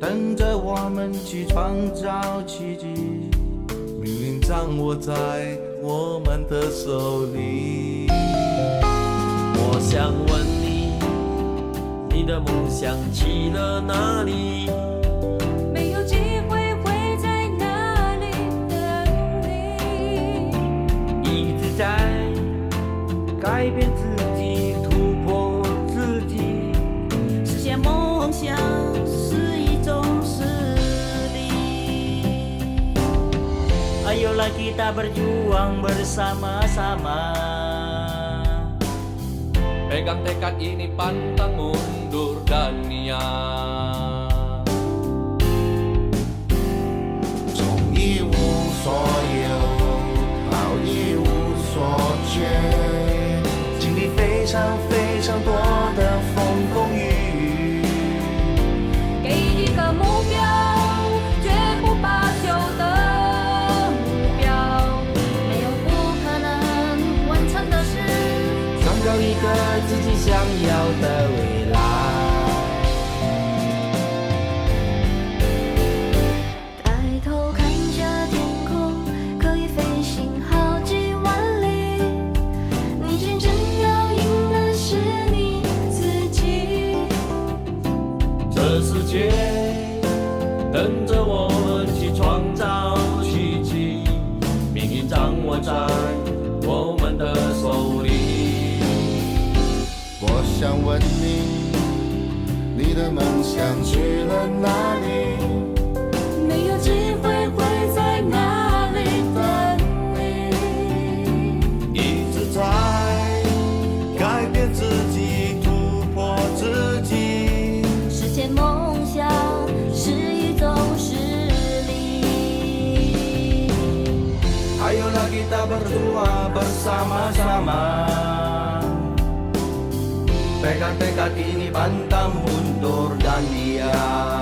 等着我们去创造奇迹，命运掌握在我们的手里。我想问你，你的梦想去了哪里？没有机会。在改变自己，突破自己，实现梦想是一种实力。Ayolah kita berjuang bersama-sama. Pegang tekad ini, pantang mundur dan niat. 从一无所有到一无所缺，经历非常非常多的风风雨雨。给一个目标，绝不罢休的目标，没有不的未来。抬头看下天空，可以飞行好几万里。你真正要赢的是你自己。这世界等着我们去创造奇迹，命运掌握在我们的手里。我想问你，你的梦想去了哪里？没有机会会在哪里等你？一直在改变自己，突破自己。实现梦想是一种实力。 Ayolah kita berdua bersama-sama. Tekad-tekad ini pantang mundur dan diam.